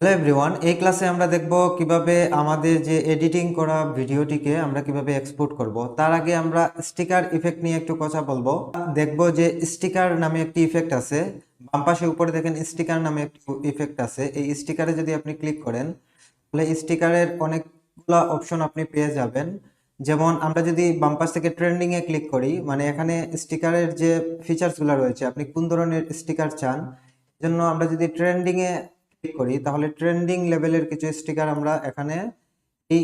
Hello everyone, এই ক্লাসে আমরা দেখব কিভাবে আমাদের যে এডিটিং করা ভিডিওটিকে আমরা কিভাবে এক্সপোর্ট করব। তার আগে আমরা স্টিকার ইফেক্ট নিয়ে একটু কথা বলবো। দেখব যে স্টিকার নামে একটি ইফেক্ট আছে, বাম পাশে উপরে দেখেন স্টিকার নামে একটি ইফেক্ট আছে। এই স্টিকারে যদি আপনি ক্লিক করেন তাহলে স্টিকারের অনেকগুলো অপশন আপনি পেয়ে যাবেন। যেমন আমরা যদি বাম পাশ থেকে ট্রেন্ডিং এ ক্লিক করি, মানে এখানে স্টিকারের যে ফিচার্সগুলো রয়েছে, আপনি কোন ধরনের স্টিকার চান, জন্য আমরা যদি ট্রেন্ডিং এ ক্লিক করি তাহলে ট্রেন্ডিং লেভেলের কিছু স্টিকার আমরা এখানে এই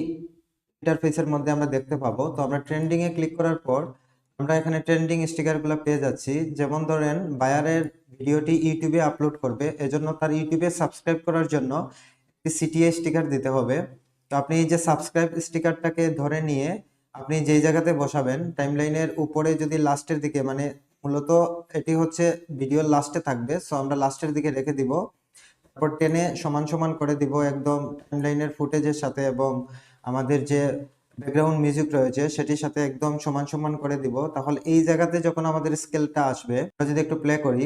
ইন্টারফেসের মধ্যে আমরা দেখতে পাবো। তো আমরা ট্রেন্ডিং এ ক্লিক করার পর আমরা এখানে ট্রেন্ডিং স্টিকারগুলো পেয়ে যাচ্ছি। যেমন ধরেন বায়ারের ভিডিওটি ইউটিউবে আপলোড করবে, এজন্য তার ইউটিউবে সাবস্ক্রাইব করার জন্য একটি সিটিএ স্টিকার দিতে হবে। তো আপনি এই যে সাবস্ক্রাইব স্টিকারটাকে ধরে নিয়ে আপনি যেই জায়গাতে বসাবেন, টাইমলাইনের উপরে যদি লাস্টের দিকে, মানে মূলত এটি হচ্ছে ভিডিওর লাস্টে থাকবে, সো আমরা লাস্টের দিকে রেখে দিব। তারপর টেনে সমান সমান করে দিব একদম টাইমলাইনের ফুটেজের সাথে, এবং আমাদের যে ব্যাকগ্রাউন্ড মিউজিক রয়েছে সেটির সাথে একদম সমান সমান করে দিব। তাহলে এই জায়গাতে যখন আমাদের স্কেলটা আসবে, আমরা যদি একটু প্লে করি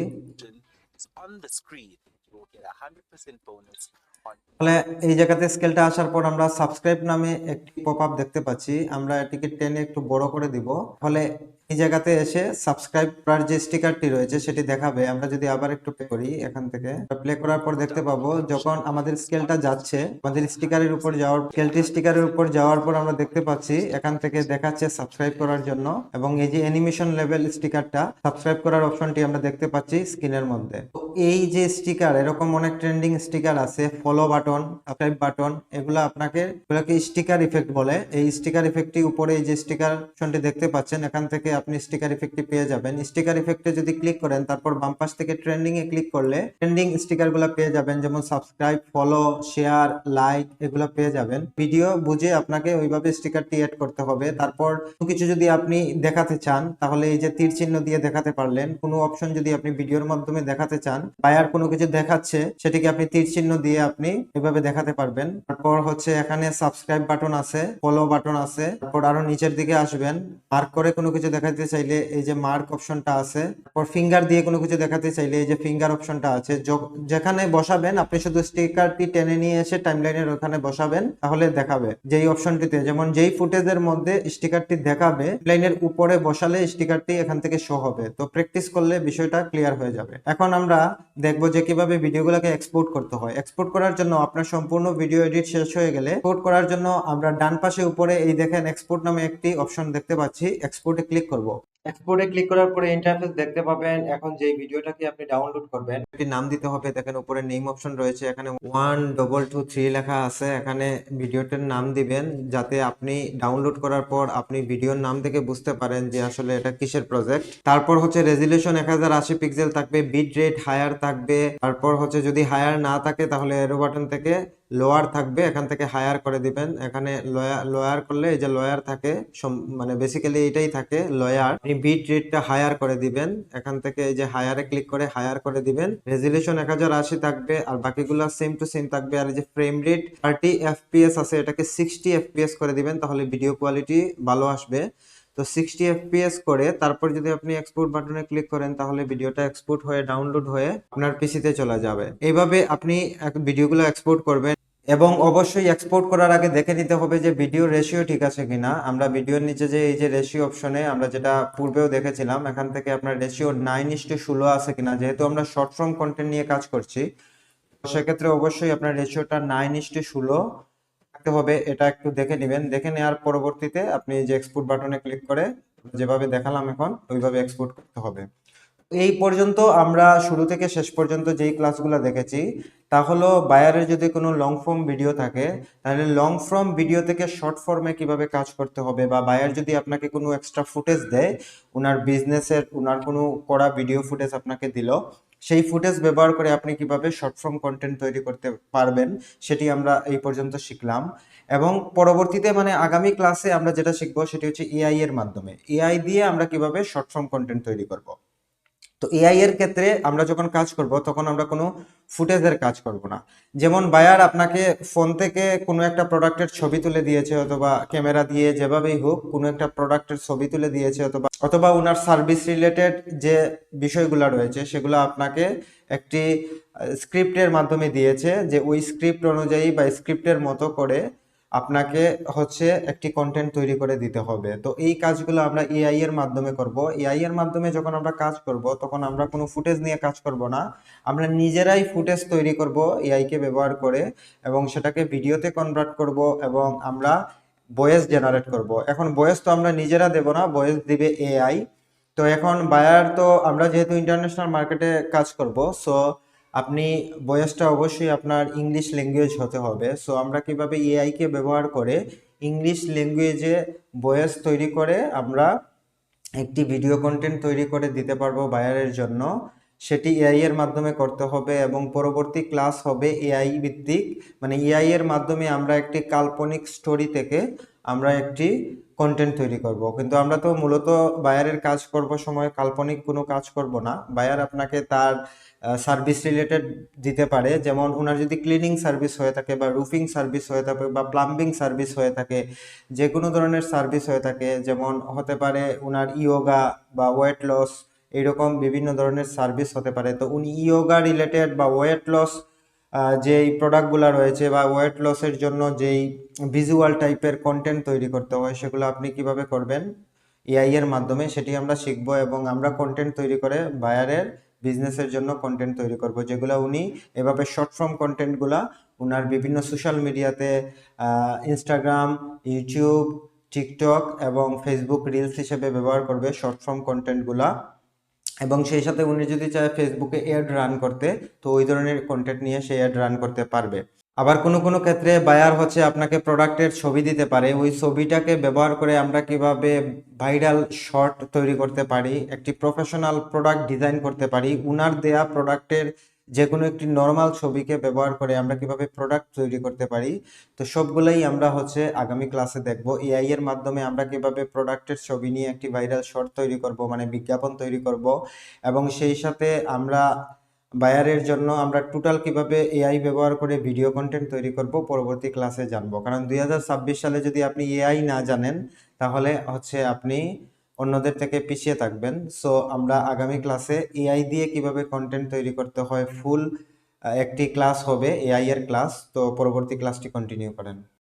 তাহলে এই জায়গাতে স্কেলটা আসার পর আমরা সাবস্ক্রাইব নামে একটি পপআপ দেখতে পাচ্ছি। আমরা এটিকে টেনে একটু বড় করে দিব, ফলে এই জায়গাতে এসে সাবস্ক্রাইব করার যে স্টিকারটি রয়েছে সেটি দেখাবে। আমরা যদি আবার একটু প্লে করি, এখান থেকে প্লে করার পর দেখতে পাবো যখন আমাদের স্কেলটা যাচ্ছে আমাদের স্টিকারের উপর যাওয়ার, স্কেলটি স্টিকারের উপর যাওয়ার পর আমরা দেখতে পাচ্ছি এখান থেকে দেখাচ্ছে সাবস্ক্রাইব করার জন্য, এবং এই যে অ্যানিমেশন লেভেল স্টিকারটা সাবস্ক্রাইব করার অপশনটি আমরা দেখতে পাচ্ছি স্ক্রিনের মধ্যে। তো এই যে স্টিকার, এরকম অনেক ট্রেন্ডিং স্টিকার আছে, ফলো বাটন, সাবস্ক্রাইব বাটন, এগুলো এগুলোকে স্টিকার ইফেক্ট বলে। এই স্টিকার ইফেক্টটি উপরে এই যে স্টিকার অপশনটি দেখতে পাচ্ছেন, এখান থেকে আপনি স্টিকার ইফেক্টটি পেয়ে যাবেন। স্টিকার ইফেক্টে যদি ক্লিক করেন তারপর বাম পাশ থেকে ট্রেন্ডিং এ ক্লিক করলে ট্রেন্ডিং স্টিকার গুলো পেয়ে যাবেন, যেমন সাবস্ক্রাইব, ফলো, শেয়ার, লাইক, এগুলো পেয়ে যাবেন। ভিডিও বুঝে আপনাকে ওইভাবে স্টিকারটি এড করতে হবে। তারপর কোনো কিছু যদি আপনি দেখাতে চান তাহলে এই যে তীর চিহ্ন দিয়ে দেখাতে পারলেন। কোনো অপশন যদি আপনি ভিডিওর মাধ্যমে দেখাতে চান, বায়ার কোনো কিছু দেখাচ্ছে সেটিকে আপনি তীর চিহ্ন দিয়ে আপনি এভাবে দেখাতে পারবেন। তারপর হচ্ছে এখানে সাবস্ক্রাইব বাটন আছে, ফলো বাটন আছে, তারপর আরো নিচের দিকে আসবেন, মার্ক করে কোনো কিছু দেখাতে চাইলে এই যে মার্ক অপশনটা আছে, তারপর ফিঙ্গার দিয়ে কোনো কিছু দেখাতে চাইলে এই যে ফিঙ্গার অপশনটা আছে। যেখানে বসাবেন আপনি শুধু স্টিকারটি টেনে নিয়ে এসে টাইমলাইনের ওখানে বসাবেন, তাহলে দেখাবে যেই অপশনটিতে, যেমন যেই ফুটেজের মধ্যে স্টিকারটি দেখাবে লাইনের উপরে বসালে স্টিকারটি এখান থেকে শো হবে। তো প্র্যাকটিস করলে বিষয়টা ক্লিয়ার হয়ে যাবে। এখন আমরা দেখবো যে কিভাবে ভিডিওগুলোকে এক্সপোর্ট করতে হয়। এক্সপোর্ট করার জন্য আপনার সম্পূর্ণ ভিডিও এডিট শেষ হয়ে গেলে এক্সপোর্ট করার জন্য আমরা ডান পাশে উপরে এই দেখেন এক্সপোর্ট নামে একটি অপশন দেখতে পাচ্ছি, এক্সপোর্টে ক্লিক করব। এক্সপোর্টে ক্লিক করার পরে ইন্টারফেস দেখতে পাবেন। এখন যেই ভিডিওটাকে আপনি ডাউনলোড করবেন একটি নাম দিতে হবে। দেখেন উপরে নেম অপশন রয়েছে, এখানে 1223 লেখা আছে, এখানে ভিডিওটার নাম দিবেন যাতে আপনি ডাউনলোড করার পর আপনি ভিডিওর নাম থেকে বুঝতে পারেন যে আসলে এটা কিসের প্রজেক্ট। তারপর হচ্ছে রেজুলেশন 1080 পিক্সেল থাকবে, বিট রেট হায়ার থাকবে। তারপর হচ্ছে যদি হায়ার না থাকে তাহলে এরো বাটন থেকে লোয়ার থাকবে, এখান থেকে হায়ার করে দিবেন। এখানে লোয়ার করলে এই যে লোয়ার থাকে, মানে বেসিক্যালি এটাই থাকে লোয়ার। আপনি বিট রেটটা হায়ার করে দিবেন, এখান থেকে এই যে হায়ারে ক্লিক করে হায়ার করে দিবেন। রেজুলেশন 1080 থাকবে, আর বাকিগুলো সেম টু সেম থাকবে। আর এই যে ফ্রেম রেট 30 এফপিএস আছে, এটাকে 60 এফপিএস করে দিবেন, তাহলে ভিডিও কোয়ালিটি ভালো আসবে। তো 60 এফপিএস করে তারপর যদি আপনি এক্সপোর্ট বাটনে ক্লিক করেন তাহলে ভিডিওটা এক্সপোর্ট হয়ে ডাউনলোড হয়ে আপনার পিসিতে চলে যাবে। এইভাবে আপনি ভিডিওগুলো এক্সপোর্ট করবেন, এবং অবশ্যই এক্সপোর্ট করার আগে দেখে নিতে হবে যে ভিডিও রেশিও ঠিক আছে কিনা। আমরা ভিডিওর নিচে যে এই যে রেশিও অপশনে আমরা যেটা পূর্বেও দেখেছিলাম, এখান থেকে আপনার রেশিও 9:16 আছে কিনা, যেহেতু আমরা শর্ট ফর্ম কন্টেন্ট নিয়ে কাজ করছি সেক্ষেত্রে অবশ্যই আপনার রেশিওটা 9:16 থাকতে হবে। এটা একটু দেখে নেবেন। দেখে নেওয়ার পরবর্তীতে আপনি যে এক্সপোর্ট বাটনে ক্লিক করে যেভাবে দেখালাম এখন ওইভাবে এক্সপোর্ট করতে হবে। এই পর্যন্ত আমরা শুরু থেকে শেষ পর্যন্ত যেই ক্লাসগুলো দেখেছি তা হলো বায়ারের যদি কোনো লং ফর্ম ভিডিও থাকে তাহলে লং ফর্ম ভিডিও থেকে শর্ট ফর্মে কিভাবে কাজ করতে হবে, বা বায়ার যদি আপনাকে কোনো এক্সট্রা ফুটেজ দেয়, ওনার বিজনেসের ওনার কোনো করা ভিডিও ফুটেজ আপনাকে দিল, সেই ফুটেজ ব্যবহার করে আপনি কিভাবে শর্ট ফর্ম কন্টেন্ট তৈরি করতে পারবেন সেটি আমরা এই পর্যন্ত শিখলাম। এবং পরবর্তীতে মানে আগামী ক্লাসে আমরা যেটা শিখবো সেটি হচ্ছে এআই এর মাধ্যমে, এআই দিয়ে আমরা কিভাবে শর্ট ফর্ম কন্টেন্ট তৈরি করব। তো এআই এর ক্ষেত্রে আমরা যখন কাজ করব তখন আমরা কোনো ফুটেজের কাজ করব না। যেমন বায়ার আপনাকে ফোন থেকে কোনো একটা প্রোডাক্টের ছবি তুলে দিয়েছে, অথবা ক্যামেরা দিয়ে যেভাবেই হোক কোনো একটা প্রোডাক্টের ছবি তুলে দিয়েছে, অথবা অথবা ওনার সার্ভিস রিলেটেড যে বিষয়গুলো রয়েছে সেগুলো আপনাকে একটি স্ক্রিপ্টের মাধ্যমে দিয়েছে, যে ওই স্ক্রিপ্ট অনুযায়ী বা স্ক্রিপ্টের মতো করে আপনাকে হচ্ছে একটি কন্টেন্ট তৈরি করে দিতে হবে। তো এই কাজগুলো আমরা এআই এর মাধ্যমে করব। এআই এর মাধ্যমে যখন আমরা কাজ করব তখন আমরা কোনো ফুটেজ নিয়ে কাজ করব না, আমরা নিজেরাই ফুটেজ তৈরি করব এআই কে ব্যবহার করে, এবং সেটাকে ভিডিওতে কনভার্ট করব, এবং আমরা ভয়েস জেনারেট করব। এখন ভয়েস তো আমরা নিজেরা দেব না, ভয়েস দিবে এআই। তো এখন বায়ার তো আমরা যেহেতু ইন্টারন্যাশনাল মার্কেটে কাজ করব, সো আপনি ভয়েসটা অবশ্যই আপনার ইংলিশ ল্যাঙ্গুয়েজ হতে হবে। সো আমরা কিভাবে এআই কে ব্যবহার করে ইংলিশ ল্যাঙ্গুয়েজে ভয়েস তৈরি করে আমরা একটি ভিডিও কন্টেন্ট তৈরি করে দিতে পারবো বায়ারের জন্য, সেটি এআই এর মাধ্যমে করতে হবে। এবং পরবর্তী ক্লাস হবে এআই ভিত্তিক, মানে এআই এর মাধ্যমে আমরা একটি কাল্পনিক স্টোরি থেকে আমরা একটি কন্টেন্ট তৈরি করব। কিন্তু আমরা তো মূলত বায়ারের কাজ করব সময় কাল্পনিক কোনো কাজ করব না। বায়ার আপনাকে তার সার্ভিস রিলেটেড দিতে পারে, যেমন ওনার যদি ক্লিনিং সার্ভিস হয়ে থাকে, বা রুফিং সার্ভিস হয়ে থাকে, বা প্লাম্বিং সার্ভিস হয়ে থাকে, যে কোনো ধরনের সার্ভিস হয়ে থাকে, যেমন হতে পারে ওনার ইয়োগা বা ওয়েট লস, এইরকম বিভিন্ন ধরনের সার্ভিস হতে পারে। তো উনি ইয়োগা রিলেটেড বা ওয়েট লস যেই প্রোডাক্টগুলো রয়েছে, বা ওয়েট লসের জন্য যেই ভিজুয়াল টাইপের কন্টেন্ট তৈরি করতে হয়, সেগুলো আপনি কিভাবে করবেন এআই এর মাধ্যমে, সেটি আমরা শিখব। এবং আমরা কন্টেন্ট তৈরি করে বায়ারের বিজনেসের জন্য কন্টেন্ট তৈরি করব, যেগুলো উনি এভাবে শর্ট ফর্ম কন্টেন্টগুলা ওনার বিভিন্ন সোশ্যাল মিডিয়াতে, ইনস্টাগ্রাম, ইউটিউব, টিকটক এবং ফেসবুক রিলস হিসেবে ব্যবহার করবে শর্ট ফর্ম কন্টেন্টগুলা। এবং সেই সাথে উনি যদি চায় ফেসবুকে অ্যাড রান করতে, তো ওই ধরনের কন্টেন্ট নিয়ে সে অ্যাড রান করতে পারবে। আবার কোনো কোনো ক্ষেত্রে বায়ার হচ্ছে আপনাকে প্রোডাক্টের ছবি দিতে পারে, ওই ছবিটাকে ব্যবহার করে আমরা কিভাবে ভাইরাল শর্ট তৈরি করতে পারি, একটি প্রফেশনাল প্রোডাক্ট ডিজাইন করতে পারি, উনার দেয়া প্রোডাক্টের যে কোনো একটি নর্মাল ছবিকে ব্যবহার করে আমরা কিভাবে প্রোডাক্ট তৈরি করতে পারি। তো সবগুলাই আমরা হচ্ছে আগামী ক্লাসে দেখব। এআই এর মাধ্যমে আমরা কিভাবে প্রোডাক্টের ছবি নিয়ে একটি ভাইরাল শর্ট তৈরি করব, মানে বিজ্ঞাপন তৈরি করব, এবং সেই সাথে আমরা বায়ারের জন্য আমরা টোটাল কিভাবে এআই ব্যবহার করে ভিডিও কন্টেন্ট তৈরি করব পরবর্তী ক্লাসে জানবো। কারণ 2026 সালে যদি আপনি এআই না জানেন তাহলে হচ্ছে আপনি অন্যদের থেকে পিছিয়ে থাকবেন। সো আমরা আগামী ক্লাসে এআই দিয়ে কিভাবে কন্টেন্ট তৈরি করতে হয় ফুল একটি ক্লাস হবে, এআই এর ক্লাস। তো পরবর্তী ক্লাসটি কন্টিনিউ করেন।